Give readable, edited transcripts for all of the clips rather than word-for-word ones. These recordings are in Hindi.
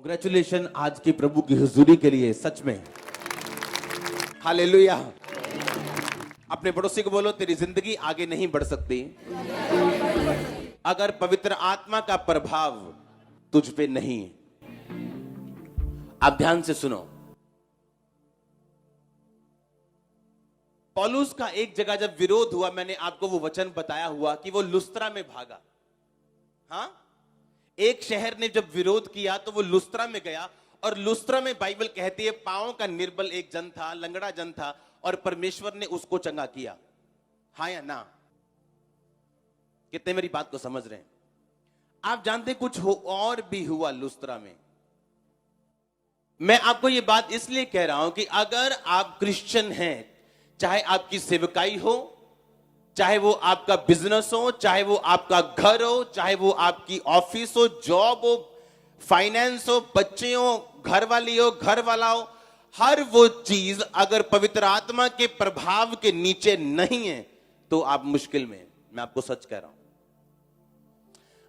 कांग्रेचुलेशन आज की प्रभु की हुजूरी के लिए, सच में हालेलुया। अपने पड़ोसी को बोलो, तेरी जिंदगी आगे नहीं बढ़ सकती अगर पवित्र आत्मा का प्रभाव तुझ पे नहीं है। आप ध्यान से सुनो, पौलुस का एक जगह जब विरोध हुआ, मैंने आपको वो वचन बताया हुआ कि वो लुस्त्रा में भागा। हाँ, एक शहर ने जब विरोध किया तो वो लुस्त्रा में गया, और लुस्त्रा में बाइबल कहती है पांव का निर्बल एक जन था, लंगड़ा जन था, और परमेश्वर ने उसको चंगा किया। हाँ या ना? कितने मेरी बात को समझ रहे हैं? आप जानते कुछ हो और भी हुआ लुस्त्रा में। मैं आपको ये बात इसलिए कह रहा हूं कि अगर आप क्रिश्चियन हैं, चाहे आपकी सेवकाई हो, चाहे वो आपका बिजनेस हो, चाहे वो आपका घर हो, चाहे वो आपकी ऑफिस हो, जॉब हो, फाइनेंस हो, बच्चे हो, घर वाली हो, घर वाला हो, हर वो चीज अगर पवित्र आत्मा के प्रभाव के नीचे नहीं है तो आप मुश्किल में हैं। मैं आपको सच कह रहा हूं।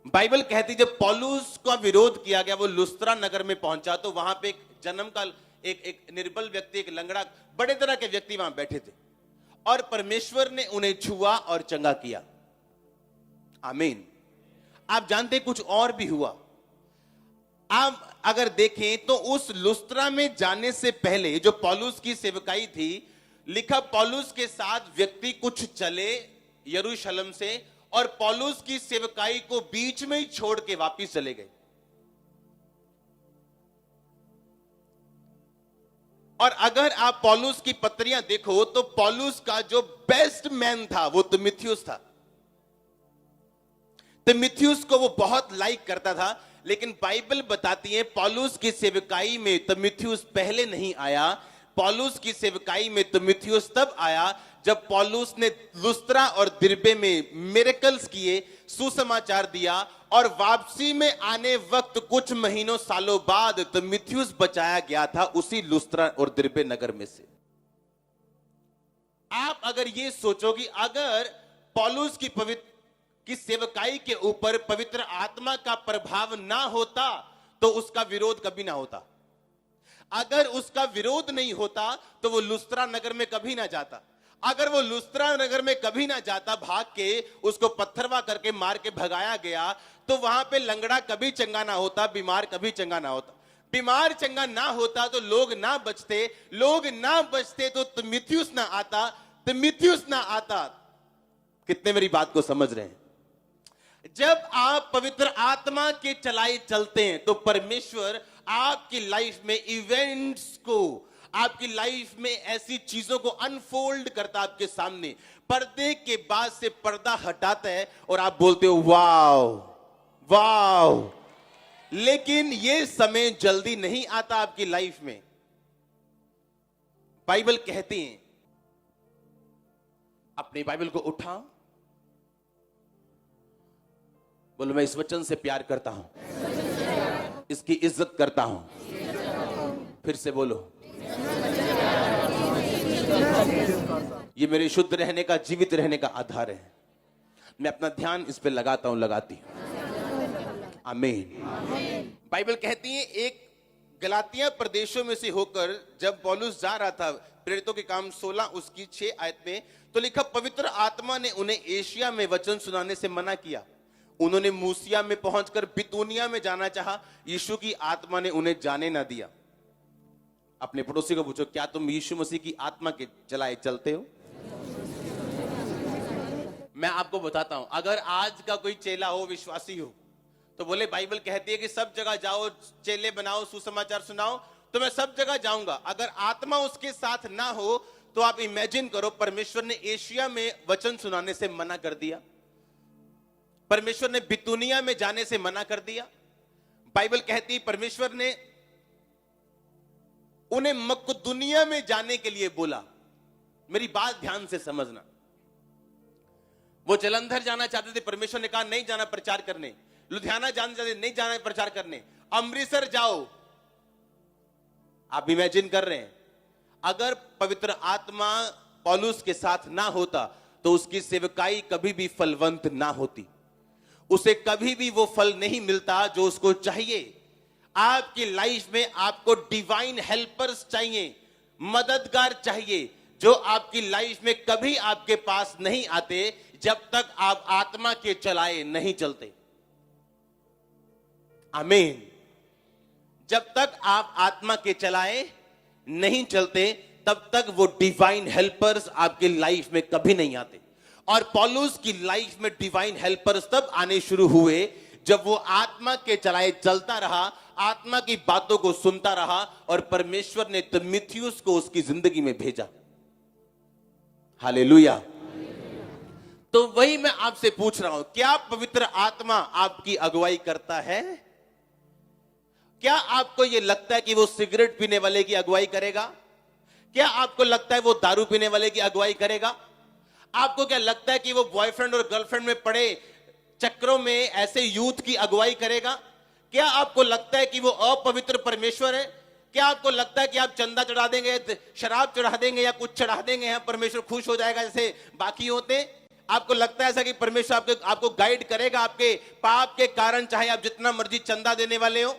बाइबल कहती जब पौलुस का विरोध किया गया, वो लुस्त्रा नगर में पहुंचा तो वहां पे एक जन्म का एक निर्बल व्यक्ति, एक लंगड़ा, बड़े तरह के व्यक्ति वहां बैठे थे, और परमेश्वर ने उन्हें छुआ और चंगा किया। आमीन। आप जानते कुछ और भी हुआ। आप अगर देखें तो उस लुस्त्रा में जाने से पहले जो पौलुस की सेवकाई थी, लिखा पौलुस के साथ व्यक्ति कुछ चले यरूशलेम से, और पौलुस की सेवकाई को बीच में ही छोड़ के वापिस चले गए। और अगर आप पौलुस की पत्रियां देखो तो पौलुस का जो बेस्ट मैन था वो तीमुथियुस था। तीमुथियुस को वो बहुत लाइक करता था, लेकिन बाइबल बताती है पौलुस की सेवकाई में तीमुथियुस पहले नहीं आया। पौलुस की सेवकाई में तीमुथियुस तब आया जब पौलुस ने लुस्त्रा और दिरबे में मिरेकल्स किए, सुसमाचार दिया, और वापसी में आने वक्त कुछ महीनों सालों बाद तीमुथियुस बचाया गया था उसी लुस्त्रा और दिरबे नगर में से। आप अगर ये सोचो कि अगर पौलुस की सेवकाई के ऊपर पवित्र आत्मा का प्रभाव ना होता तो उसका विरोध कभी ना होता। अगर उसका विरोध नहीं होता तो वो लुस्त्रा नगर में कभी ना जाता। अगर वो लुस्त्रा नगर में कभी ना जाता, भाग के उसको पत्थरवा करके मार के भगाया गया, तो वहां पे लंगड़ा कभी चंगा ना होता, बीमार कभी चंगा ना होता। बीमार चंगा ना होता तो लोग ना बचते, लोग ना बचते तो तीमुथियुस ना आता, तीमुथियुस ना आता। कितने मेरी बात को समझ रहे हैं? जब आप पवित्र आत्मा के चलाए चलते हैं तो परमेश्वर आपकी लाइफ में इवेंट्स को, आपकी लाइफ में ऐसी चीजों को अनफोल्ड करता आपके सामने, पर्दे के बाद से पर्दा हटाता है और आप बोलते हो वाव वाव। लेकिन यह समय जल्दी नहीं आता आपकी लाइफ में। बाइबल कहती है, अपनी बाइबल को उठाओ, बोलो मैं इस वचन से प्यार करता हूं, इसकी इज्जत करता हूं। फिर से बोलो, ये मेरे शुद्ध रहने का, जीवित रहने का आधार है। मैं अपना ध्यान इस पे लगाता हूं, लगाती हूं। आमीन। बाइबल कहती है एक गलातिया प्रदेशों में से होकर जब पौलुस जा रहा था, प्रेरितों के काम 16 उसकी 6 आयत में तो लिखा पवित्र आत्मा ने उन्हें एशिया में वचन सुनाने से मना किया। उन्होंने मूसिया में पहुंचकर बितूनिया में जाना चाहा, यीशु की आत्मा ने उन्हें जाने ना दिया। अपने पड़ोसी को पूछो, क्या तुम यीशु मसीह की आत्मा के चलाए चलते हो? मैं आपको बताता हूं, अगर आज का कोई चेला हो, विश्वासी हो, तो बोले बाइबल कहती है कि सब जगह जाओ, चेले बनाओ, सुसमाचार सुनाओ, तो मैं सब जगह जाऊंगा। अगर आत्मा उसके साथ ना हो तो आप इमेजिन करो, परमेश्वर ने एशिया में वचन सुनाने से मना कर दिया, परमेश्वर ने बितूनिया में जाने से मना कर दिया। बाइबल कहती है परमेश्वर ने उन्हें मकदुनिया में जाने के लिए बोला। मेरी बात ध्यान से समझना, वो जलंधर जाना चाहते थे, परमेश्वर ने कहा नहीं जाना प्रचार करने। लुधियाना जाना चाहते, नहीं जाना प्रचार करने। अमृतसर जाओ। आप इमेजिन कर रहे हैं, अगर पवित्र आत्मा पौलुस के साथ ना होता तो उसकी सेवकाई कभी भी फलवंत ना होती, उसे कभी भी वो फल नहीं मिलता जो उसको चाहिए। आपकी लाइफ में आपको डिवाइन हेल्पर्स चाहिए, मददगार चाहिए, जो आपकी लाइफ में कभी आपके पास नहीं आते जब तक आप आत्मा के चलाए नहीं चलते। आमीन। जब तक आप आत्मा के चलाए नहीं चलते तब तक वो डिवाइन हेल्पर्स आपकी लाइफ में कभी नहीं आते। और पौलुस की लाइफ में डिवाइन हेल्पर्स तब आने शुरू हुए जब वो आत्मा के चलाए चलता रहा, आत्मा की बातों को सुनता रहा और परमेश्वर ने तीमुथियुस को उसकी जिंदगी में भेजा। हालेलुया। तो वही मैं आपसे पूछ रहा हूं, क्या पवित्र आत्मा आपकी अगुवाई करता है? क्या आपको यह लगता है कि वो सिगरेट पीने वाले की अगुवाई करेगा? क्या आपको लगता है वो दारू पीने वाले की अगुवाई करेगा? आपको क्या लगता है कि वो बॉयफ्रेंड और गर्लफ्रेंड में पड़े चक्रों में ऐसे यूथ की अगुवाई करेगा? क्या आपको लगता है कि वो अपवित्र परमेश्वर है? क्या आपको लगता है कि आप चंदा चढ़ा देंगे, शराब चढ़ा देंगे या कुछ चढ़ा देंगे, या परमेश्वर खुश हो जाएगा जैसे बाकी होते? आपको लगता है ऐसा कि परमेश्वर आपको गाइड करेगा आपके पाप के कारण, चाहे आप जितना मर्जी चंदा देने वाले हो?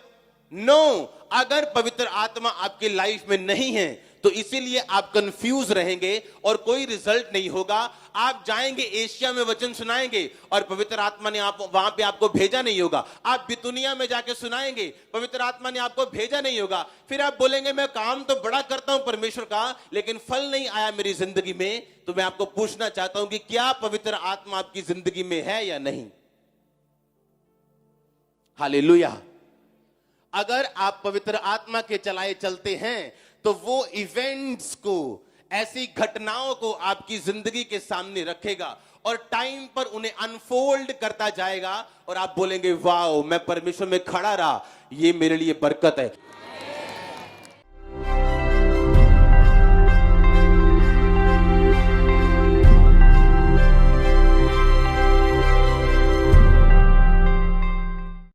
नो। अगर पवित्र आत्मा आपकी लाइफ में नहीं है तो इसीलिए आप कंफ्यूज रहेंगे और कोई रिजल्ट नहीं होगा। आप जाएंगे एशिया में वचन सुनाएंगे और पवित्र आत्मा ने आप वहां पे आपको भेजा नहीं होगा। आप बितुनिया में जाके सुनाएंगे, पवित्र आत्मा ने आपको भेजा नहीं होगा। फिर आप बोलेंगे मैं काम तो बड़ा करता हूं परमेश्वर का, लेकिन फल नहीं आया मेरी जिंदगी में। तो मैं आपको पूछना चाहता हूं कि क्या पवित्र आत्मा आपकी जिंदगी में है या नहीं? हालेलुया। अगर आप पवित्र आत्मा के चलाए चलते हैं तो वो इवेंट्स को, ऐसी घटनाओं को आपकी जिंदगी के सामने रखेगा और टाइम पर उन्हें अनफोल्ड करता जाएगा और आप बोलेंगे वाओ, मैं परमेश्वर में खड़ा रहा, ये मेरे लिए बरकत है।